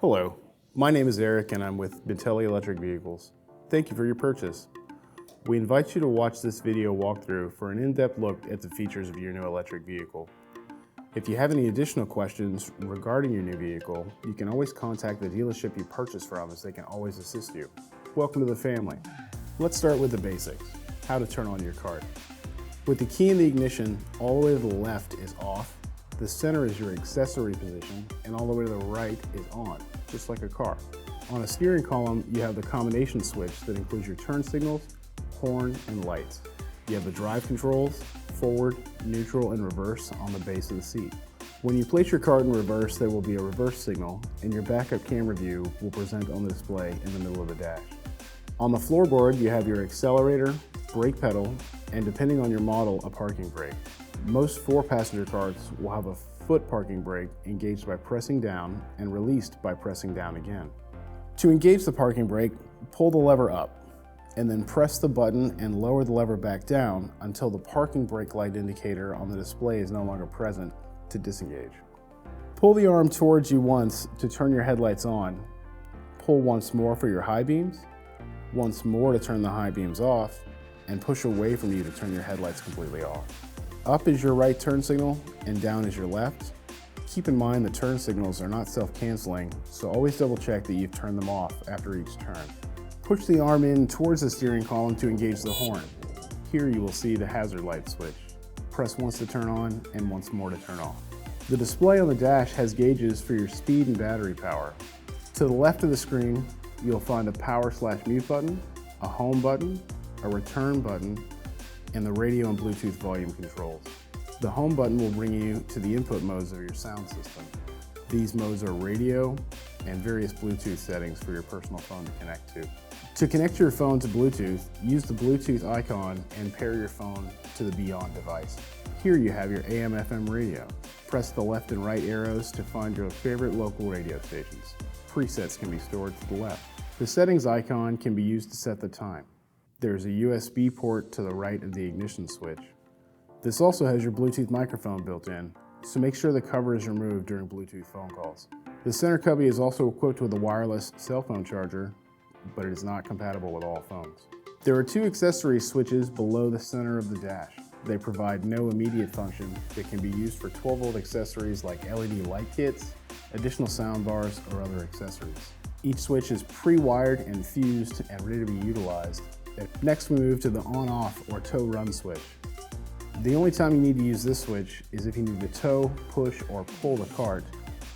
Hello, my name is Eric and I'm with Bintelli Electric Vehicles. Thank you for your purchase. We invite you to watch this video walkthrough for an in-depth look at the features of your new electric vehicle. If you have any additional questions regarding your new vehicle, you can always contact the dealership you purchased from as they can always assist you. Welcome to the family. Let's start with the basics, how to turn on your cart. With the key in the ignition, all the way to the left is off, the center is your accessory position, and all the way to the right is on, just like a car. On a steering column, you have the combination switch that includes your turn signals, horn, and lights. You have the drive controls, forward, neutral, and reverse on the base of the seat. When you place your cart in reverse, there will be a reverse signal, and your backup camera view will present on the display in the middle of the dash. On the floorboard, you have your accelerator, brake pedal, and depending on your model, a parking brake. Most 4-passenger carts will have a foot parking brake engaged by pressing down and released by pressing down again. To engage the parking brake, pull the lever up and then press the button and lower the lever back down until the parking brake light indicator on the display is no longer present to disengage. Pull the arm towards you once to turn your headlights on. Pull once more for your high beams, once more to turn the high beams off, and push away from you to turn your headlights completely off. Up is your right turn signal and down is your left. Keep in mind the turn signals are not self-canceling, so always double check that you've turned them off after each turn. Push the arm in towards the steering column to engage the horn. Here you will see the hazard light switch. Press once to turn on and once more to turn off. The display on the dash has gauges for your speed and battery power. To the left of the screen, you'll find a power/mute button, a home button, a return button, and the radio and Bluetooth volume controls. The home button will bring you to the input modes of your sound system. These modes are radio and various Bluetooth settings for your personal phone to connect to. To connect your phone to Bluetooth, use the Bluetooth icon and pair your phone to the Beyond device. Here you have your AM/FM radio. Press the left and right arrows to find your favorite local radio stations. Presets can be stored to the left. The settings icon can be used to set the time. There's a USB port to the right of the ignition switch. This also has your Bluetooth microphone built in, so make sure the cover is removed during Bluetooth phone calls. The center cubby is also equipped with a wireless cell phone charger, but it is not compatible with all phones. There are 2 accessory switches below the center of the dash. They provide no immediate function that can be used for 12-volt accessories like LED light kits, additional sound bars, or other accessories. Each switch is pre-wired and fused and ready to be utilized. Next we move to the on-off or tow-run switch. The only time you need to use this switch is if you need to tow, push, or pull the cart,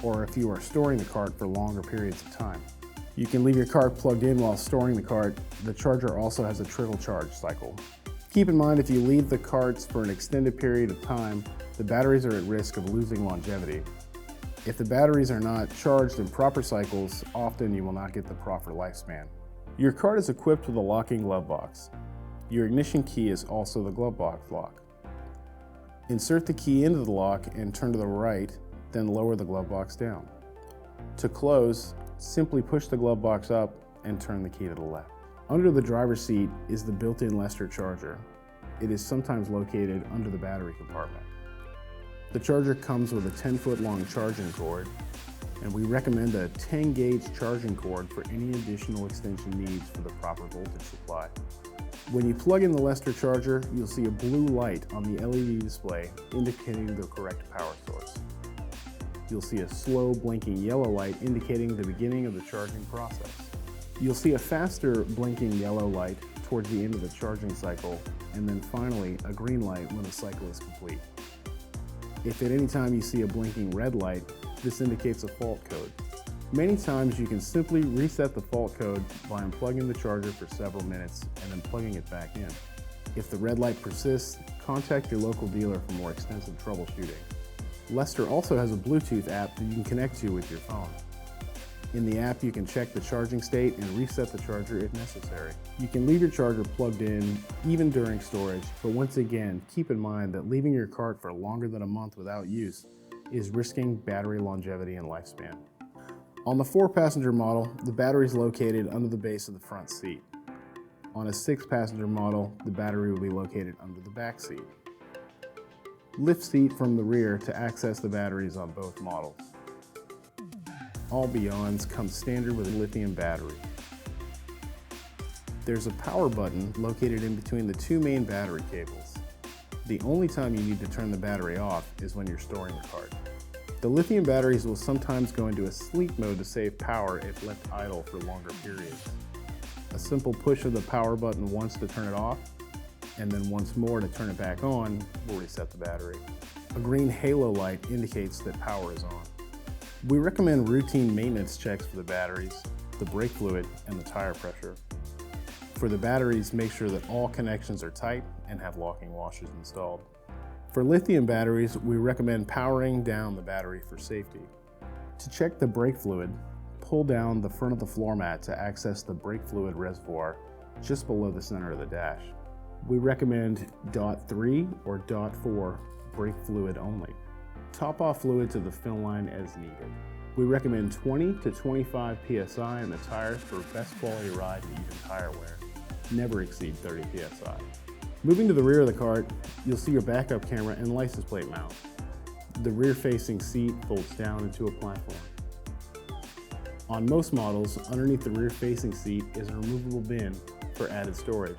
or if you are storing the cart for longer periods of time. You can leave your cart plugged in while storing the cart. The charger also has a trickle charge cycle. Keep in mind if you leave the carts for an extended period of time, the batteries are at risk of losing longevity. If the batteries are not charged in proper cycles, often you will not get the proper lifespan. Your cart is equipped with a locking glove box. Your ignition key is also the glove box lock. Insert the key into the lock and turn to the right, then lower the glove box down. To close, simply push the glove box up and turn the key to the left. Under the driver's seat is the built-in Lester charger. It is sometimes located under the battery compartment. The charger comes with a 10-foot long charging cord, and we recommend a 10-gauge charging cord for any additional extension needs for the proper voltage supply. When you plug in the Lester charger, you'll see a blue light on the LED display indicating the correct power source. You'll see a slow blinking yellow light indicating the beginning of the charging process. You'll see a faster blinking yellow light towards the end of the charging cycle, and then finally a green light when the cycle is complete. If at any time you see a blinking red light, this indicates a fault code. Many times you can simply reset the fault code by unplugging the charger for several minutes and then plugging it back in. If the red light persists, contact your local dealer for more extensive troubleshooting. Lester also has a Bluetooth app that you can connect to with your phone. In the app, you can check the charging state and reset the charger if necessary. You can leave your charger plugged in even during storage, but once again, keep in mind that leaving your cart for longer than a month without use is risking battery longevity and lifespan. On the 4-passenger model, the battery is located under the base of the front seat. On a 6-passenger model, the battery will be located under the back seat. Lift seat from the rear to access the batteries on both models. all Beyonds come standard with a lithium battery. There's a power button located in between the two main battery cables. The only time you need to turn the battery off is when you're storing the cart. The lithium batteries will sometimes go into a sleep mode to save power if left idle for longer periods. A simple push of the power button once to turn it off, and then once more to turn it back on will reset the battery. A green halo light indicates that power is on. We recommend routine maintenance checks for the batteries, the brake fluid, and the tire pressure. For the batteries, make sure that all connections are tight and have locking washers installed. For lithium batteries, we recommend powering down the battery for safety. To check the brake fluid, pull down the front of the floor mat to access the brake fluid reservoir just below the center of the dash. We recommend .3 or .4 brake fluid only. Top off fluid to the fill line as needed. We recommend 20 to 25 psi in the tires for best quality ride and even tire wear. Never exceed 30 psi. Moving to the rear of the cart, you'll see your backup camera and license plate mount. The rear-facing seat folds down into a platform. On most models, underneath the rear-facing seat is a removable bin for added storage.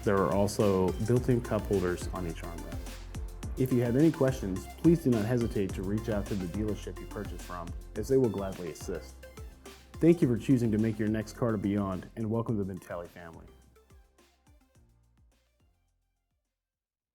There are also built-in cup holders on each armrest. If you have any questions, please do not hesitate to reach out to the dealership you purchased from, as they will gladly assist. Thank you for choosing to make your next car to Beyond, and welcome to the Bintelli family.